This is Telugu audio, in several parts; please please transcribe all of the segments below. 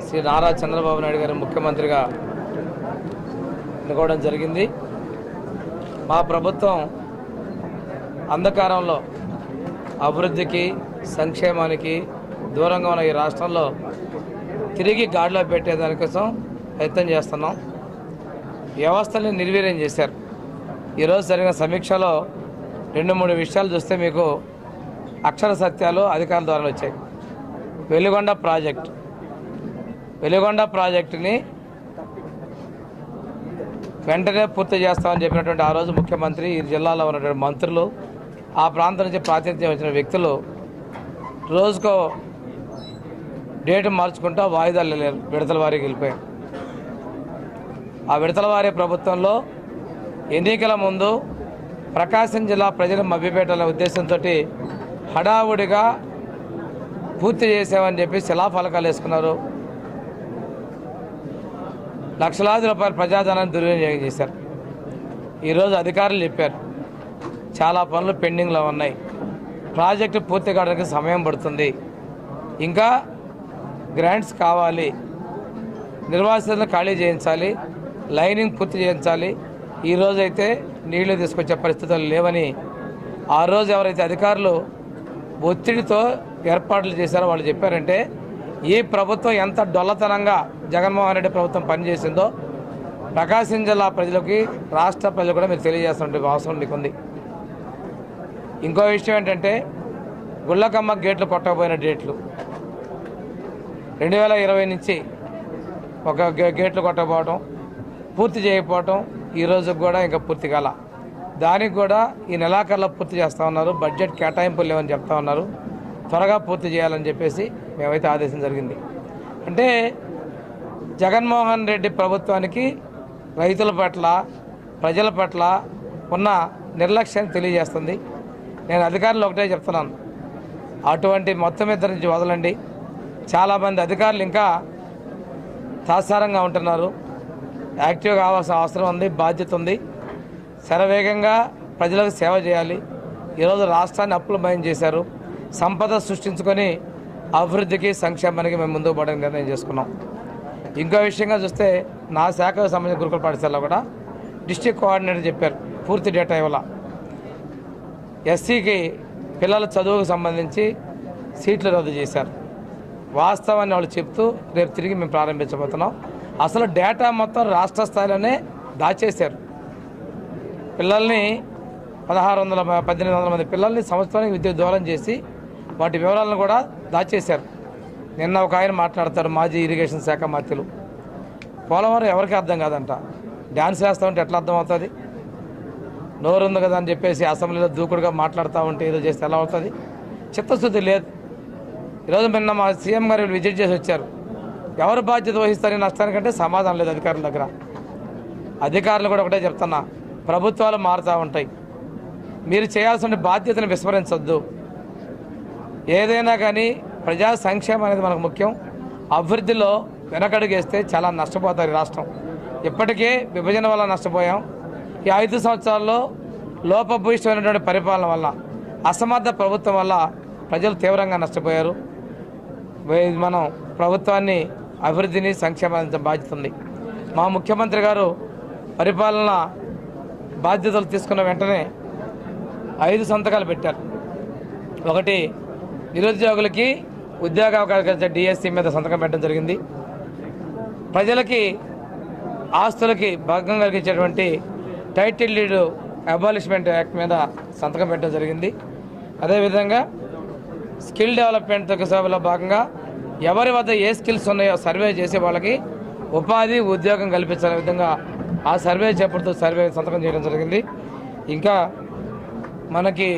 శ్రీ నారా చంద్రబాబు నాయుడు గారు ముఖ్యమంత్రిగా ఎన్నుకోవడం జరిగింది. మా ప్రభుత్వం అంధకారంలో అభివృద్ధికి సంక్షేమానికి దూరంగా ఉన్న ఈ రాష్ట్రంలో తిరిగి గాడిలో పెట్టేదానికోసం ప్రయత్నం చేస్తున్నాం. వ్యవస్థల్ని నిర్వీర్యం చేశారు. ఈరోజు జరిగిన సమీక్షలో 2-3 విషయాలు చూస్తే మీకు అక్షర సత్యాలు అధికారుల ద్వారా వచ్చాయి. వెలిగొండ ప్రాజెక్టుని వెంటనే పూర్తి చేస్తామని చెప్పినటువంటి ఆ రోజు ముఖ్యమంత్రి, ఈ జిల్లాలో ఉన్నటువంటి మంత్రులు, ఆ ప్రాంతం నుంచి ప్రాతినిధ్యం వచ్చిన వ్యక్తులు రోజుకో డేటు మార్చుకుంటూ వాయిదాలు విడతల వారీకి వెళ్ళిపోయారు. ఆ విడతల వారీ ప్రభుత్వంలో ఎన్నికల ముందు ప్రకాశం జిల్లా ప్రజలు మభ్యపెట్టాలనే ఉద్దేశంతో హడావుడిగా పూర్తి చేసామని చెప్పి శిలాఫలకాలు వేసుకున్నారు. లక్షలాది రూపాయల ప్రజాధనాన్ని దుర్వినియోగం చేశారు. ఈరోజు అధికారులు చెప్పారు చాలా పనులు పెండింగ్లో ఉన్నాయి, ప్రాజెక్టు పూర్తి కావడానికి సమయం పడుతుంది, ఇంకా గ్రాంట్స్ కావాలి, నిర్వాసితులను ఖాళీ చేయించాలి, లైనింగ్ పూర్తి చేయించాలి. ఈరోజు అయితే నీళ్లు తీసుకొచ్చే పరిస్థితులు లేవని ఆ రోజు ఎవరైతే అధికారులు ఒత్తిడితో ఏర్పాట్లు చేశారో వాళ్ళు చెప్పారంటే ఈ ప్రభుత్వం ఎంత డొల్లతనంగా జగన్మోహన్ రెడ్డి ప్రభుత్వం పనిచేసిందో ప్రకాశం జిల్లా ప్రజలకి, రాష్ట్ర ప్రజలు కూడా మీరు తెలియజేస్తున్న అవసరం మీకు ఉంది. ఇంకో విషయం ఏంటంటే గుళ్ళకమ్మ గేట్లు కొట్టకపోయిన డేట్లు 2020 నుంచి ఒక గేట్లు కొట్టకపోవడం, పూర్తి చేయకపోవటం, ఈరోజు కూడా ఇంకా పూర్తి కాల. దానికి కూడా ఈ నెలాఖరులో పూర్తి చేస్తూ ఉన్నారు. బడ్జెట్ కేటాయింపులు లేవని చెప్తా ఉన్నారు. త్వరగా పూర్తి చేయాలని చెప్పేసి మేమైతే ఆదేశం జరిగింది. అంటే జగన్మోహన్ రెడ్డి ప్రభుత్వానికి రైతుల పట్ల, ప్రజల పట్ల ఉన్న నిర్లక్ష్యాన్ని తెలియజేస్తుంది. నేను అధికారులు ఒకటే చెప్తున్నాను, అటువంటి మొత్తం ఇద్దరి నుంచి వదలండి. చాలామంది అధికారులు ఇంకా తాత్సారంగా ఉంటున్నారు. యాక్టివ్గా కావాల్సిన అవసరం ఉంది, బాధ్యత ఉంది. శరవేగంగా ప్రజలకు సేవ చేయాలి. ఈరోజు రాష్ట్రాన్ని అప్పులమయం చేశారు. సంపద సృష్టించుకొని అభివృద్ధికి, సంక్షేమానికి మేము ముందుకు పోవడానికి నిర్ణయం చేసుకున్నాం. ఇంకో విషయంగా చూస్తే నా శాఖకు సంబంధించిన గురుకుల పాఠశాలలో కూడా డిస్ట్రిక్ట్ కోఆర్డినేటర్ చెప్పారు పూర్తి డేటా ఇవ్వాల. ఎస్సీకి పిల్లల చదువుకు సంబంధించి సీట్లు రద్దు చేశారు. వాస్తవాన్ని వాళ్ళు చెప్తూ రేపు తిరిగి మేము ప్రారంభించబోతున్నాం. అసలు డేటా మొత్తం రాష్ట్ర స్థాయిలోనే దాచేశారు. పిల్లల్ని 1800 మంది పిల్లల్ని సంవత్సరానికి విద్య దూరం చేసి వాటి వివరాలను కూడా దాచేశారు. నిన్న ఒక ఆయన మాట్లాడతారు, మాజీ ఇరిగేషన్ శాఖ మంత్రులు, పోలవరం ఎవరికి అర్థం కాదంట, డ్యాన్స్ వేస్తామంటే ఎట్లా అర్థం అవుతుంది, నోరు ఉంది కదా అని చెప్పేసి అసెంబ్లీలో దూకుడుగా మాట్లాడుతూ ఉంటే ఏదో చేస్తే ఎలా అవుతుంది? చిత్తశుద్ధి లేదు. ఈరోజు నిన్న మా సీఎం గారు విజిట్ చేసి వచ్చారు. ఎవరు బాధ్యత వహిస్తారని నష్టానికంటే సమాధానం లేదు అధికారుల దగ్గర. అధికారులు కూడా ఒకటే చెప్తున్నా, ప్రభుత్వాలు మారుతూ ఉంటాయి, మీరు చేయాల్సిన బాధ్యతను విస్మరించొద్దు. ఏదైనా కానీ ప్రజా సంక్షేమం అనేది మనకు ముఖ్యం. అభివృద్ధిలో వెనకడుగేస్తే చాలా నష్టపోతారు ఈ రాష్ట్రం. ఇప్పటికే విభజన వల్ల నష్టపోయాం. ఈ 5 సంవత్సరాల్లో లోపభూయిష్టమైనటువంటి పరిపాలన వల్ల, అసమర్థ ప్రభుత్వం వల్ల ప్రజలు తీవ్రంగా నష్టపోయారు. మనం ప్రభుత్వాన్ని, అభివృద్ధిని, సంక్షేమాన్ని బాధ్యత ఉంది. మా ముఖ్యమంత్రి గారు పరిపాలన బాధ్యతలు తీసుకున్న వెంటనే 5 సంతకాలు పెట్టారు. ఒకటి, నిరుద్యోగులకి ఉద్యోగ అవకాశాలు డిఎస్సి మీద సంతకం పెట్టడం జరిగింది. ప్రజలకి ఆస్తులకి భంగం కలిగించేటువంటి టైటిల్ డీడ్ అబాలిష్మెంట్ యాక్ట్ మీద సంతకం పెట్టడం జరిగింది. అదేవిధంగా స్కిల్ డెవలప్మెంట్ సేవలో భాగంగా ఎవరి వద్ద ఏ స్కిల్స్ ఉన్నాయో సర్వే చేసే వాళ్ళకి ఉపాధి, ఉద్యోగం కల్పించాలనే విధంగా ఆ సర్వే చేపడుతూ సంతకం చేయడం జరిగింది. ఇంకా మనకి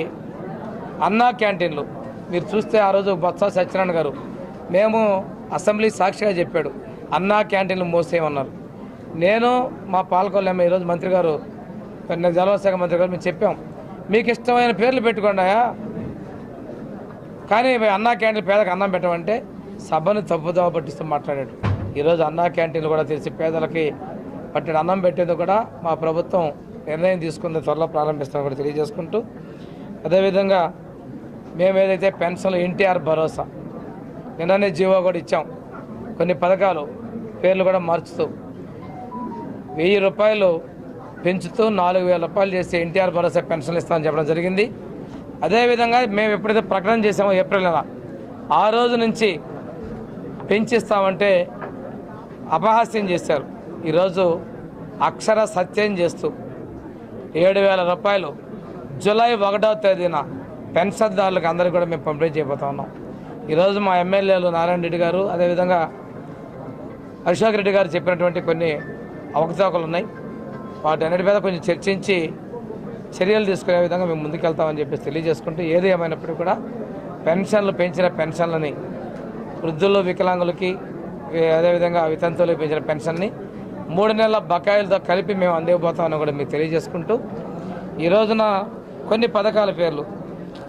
అన్నా క్యాంటీన్లు మీరు చూస్తే ఆ రోజు బొత్స సత్యనారాయణ గారు మేము అసెంబ్లీ సాక్షిగా చెప్పాడు, అన్నా క్యాంటీన్లు మోసేయమన్నారు. నేను మా పాలకొల్లు ఈరోజు మంత్రి గారు, జలవశాఖ మంత్రి గారు మేము చెప్పాం, మీకు ఇష్టమైన పేర్లు పెట్టుకోండాయా, కానీ అన్నా క్యాంటీన్ పేదలకు అన్నం పెట్టమంటే సభను తప్పుదోవ పట్టిస్తూ మాట్లాడాడు. ఈరోజు అన్నా క్యాంటీన్లు కూడా తెలిసి పేదలకి పట్టిన అన్నం పెట్టేందుకు కూడా మా ప్రభుత్వం నిర్ణయం తీసుకుంది, త్వరలో ప్రారంభిస్తామని కూడా తెలియజేసుకుంటూ, అదేవిధంగా మేము ఏదైతే పెన్షన్లు ఎన్టీఆర్ భరోసా నిన్ననే జీవో కూడా ఇచ్చాం. కొన్ని పథకాలు పేర్లు కూడా మార్చుతూ 1000 రూపాయలు పెంచుతూ 4000 రూపాయలు చేసి ఎన్టీఆర్ భరోసా పెన్షన్లు ఇస్తామని చెప్పడం జరిగింది. అదేవిధంగా మేము ఎప్పుడైతే ప్రకటన చేసామో ఏప్రిల్ నెల ఆ రోజు నుంచి పెంచిస్తామంటే అపహాస్యం చేశారు. ఈరోజు అక్షర సత్యం చేస్తూ 7000 రూపాయలు జూలై 1వ తేదీన పెన్షన్దారులకు అందరికీ కూడా మేము పంపిణీ చేయబోతా ఉన్నాం. ఈరోజు మా ఎమ్మెల్యేలు నారాయణ రెడ్డి గారు అదేవిధంగా అశోక్ రెడ్డి గారు చెప్పినటువంటి కొన్ని అవకతవకలు ఉన్నాయి. వాటన్నిటి మీద కొంచెం చర్చించి చర్యలు తీసుకునే విధంగా మేము ముందుకెళ్తామని చెప్పేసి తెలియజేసుకుంటూ ఏది ఏమైనప్పటికీ కూడా పెన్షన్లు పెంచిన పెన్షన్లని వృద్ధులు వికలాంగులకి అదేవిధంగా వితంతువులకు పెంచిన పెన్షన్ని 3 నెలల బకాయిలతో కలిపి మేము అందివ్వబోతామని కూడా మీకు తెలియజేసుకుంటూ ఈ రోజున కొన్ని పథకాల పేర్లు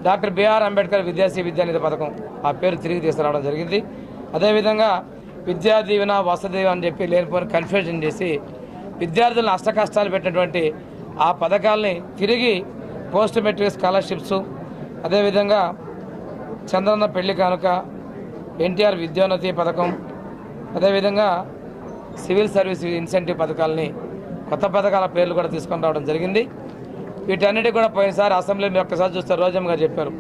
డాక్టర్ బిఆర్ అంబేద్కర్ విద్యాశ్రీ విద్యానిధి పథకం ఆ పేరు తిరిగి తీసుకురావడం జరిగింది. అదేవిధంగా విద్యా దీవెన వసతి దీవెన అని చెప్పి లేనిపోయిన కన్ఫ్యూజన్ చేసి విద్యార్థులను అష్టకష్టాలు పెట్టినటువంటి ఆ పథకాలని తిరిగి పోస్ట్ మెట్రిక్ స్కాలర్షిప్స్ అదేవిధంగా చంద్రన్న పెళ్లి కానుక ఎన్టీఆర్ విద్యోన్నతి పథకం అదేవిధంగా సివిల్ సర్వీస్ ఇన్సెంటివ్ పథకాలని కొత్త పథకాల పేర్లు కూడా తీసుకొని రావడం జరిగింది. వీటన్నిటి కూడా పోయినసారి అసెంబ్లీని ఒక్కసారి చూస్తే రోజమ్మ గారు చెప్పారు,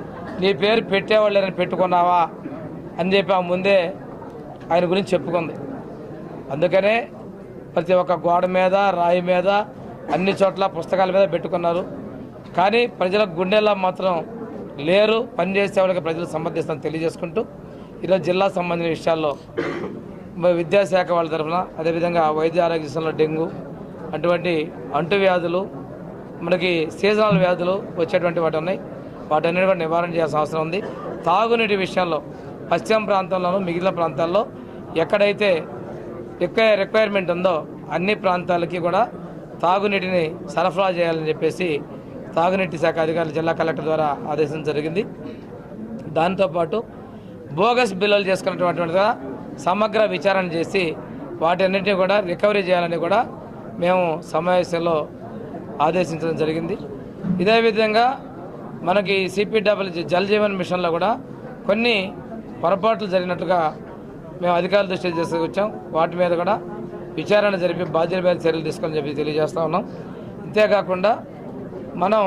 నీ పేరు పెట్టేవాళ్ళని పెట్టుకున్నావా అని చెప్పి ఆ ముందే ఆయన గురించి చెప్పుకుంది. అందుకనే ప్రతి ఒక్క గోడ మీద రాయి మీద అన్ని చోట్ల పుస్తకాల మీద పెట్టుకున్నారు. కానీ ప్రజల గుండెల్లో మాత్రం లేరు. పనిచేసే వాళ్ళకి ప్రజలు సమర్థిస్తామని తెలియజేసుకుంటూ ఈరోజు జిల్లా సంబంధించిన విషయాల్లో విద్యాశాఖ వాళ్ళ తరఫున అదేవిధంగా వైద్య ఆరోగ్యంలో డెంగ్యూ అటువంటి అంటువ్యాధులు మనకి సీజనల్ వ్యాధులు వచ్చేటువంటి వాటి ఉన్నాయి. వాటన్నిటి కూడా నివారణ చేయాల్సిన అవసరం ఉంది. తాగునీటి విషయంలో పశ్చిమ ప్రాంతంలోనూ మిగిలిన ప్రాంతాల్లో ఎక్కడైతే రిక్వైర్మెంట్ ఉందో అన్ని ప్రాంతాలకి కూడా తాగునీటిని సరఫరా చేయాలని చెప్పేసి తాగునీటి శాఖ అధికారులు జిల్లా కలెక్టర్ ద్వారా ఆదేశించడం జరిగింది. దాంతోపాటు బోగస్ బిల్లులు చేసుకున్నటువంటిగా సమగ్ర విచారణ చేసి వాటన్నిటిని కూడా రికవరీ చేయాలని కూడా మేము సమావేశంలో ఆదేశించడం జరిగింది. ఇదే విధంగా మనకి సిపిడబ్ల్యూ జల్ జీవన్ మిషన్లో కూడా కొన్ని పొరపాట్లు జరిగినట్టుగా మేము అధికారుల దృష్టి తీసుకొచ్చాం. వాటి మీద కూడా విచారణ జరిపి బాధ్యుల మీద చర్యలు తీసుకొని చెప్పి తెలియజేస్తూ ఉన్నాం. అంతేకాకుండా మనం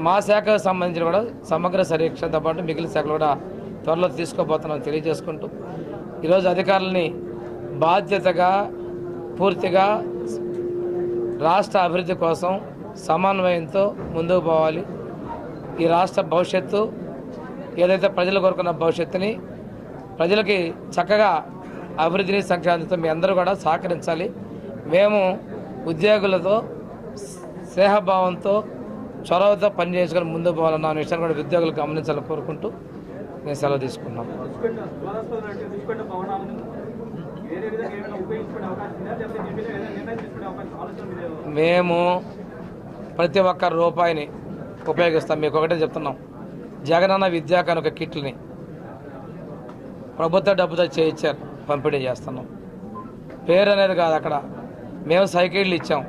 మా శాఖకు సంబంధించిన కూడా సమగ్ర సమీక్షతో పాటు మిగిలిన శాఖలు కూడా త్వరలో తీసుకోబోతున్నాం తెలియజేసుకుంటూ ఈరోజు అధికారులని బాధ్యతగా పూర్తిగా రాష్ట్ర అభివృద్ధి కోసం సమన్వయంతో ముందుకు పోవాలి. ఈ రాష్ట్ర భవిష్యత్తు ఏదైతే ప్రజలు కోరుకున్న భవిష్యత్తుని ప్రజలకి చక్కగా అభివృద్ధిని సంక్రాంతితో మీ అందరూ కూడా సహకరించాలి. మేము ఉద్యోగులతో స్నేహభావంతో చొరవతో పనిచేసుకొని ముందుకు పోవాలన్న విషయాన్ని కూడా ఉద్యోగులు గమనించాలని కోరుకుంటూ నేను సెలవు తీసుకున్నాను. మేము ప్రతి ఒక్క రూపాయిని ఉపయోగిస్తాం. మీకు ఒకటే చెప్తున్నాం, జగనన్న విద్యా కానుక కిట్లని ప్రభుత్వ డబ్బుతో చేయించారు, పంపిణీ చేస్తున్నాం. పేరు అనేది కాదు, అక్కడ మేము సైకిళ్ళు ఇచ్చాం,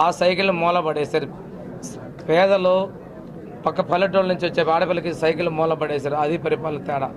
ఆ సైకిల్ని మూలపడేశారు. పేదలు పక్క పల్లెటూళ్ళ నుంచి వచ్చే ఆడపిల్లకి సైకిల్ మూలపడేశారు. అది పరిపాలన తేడా.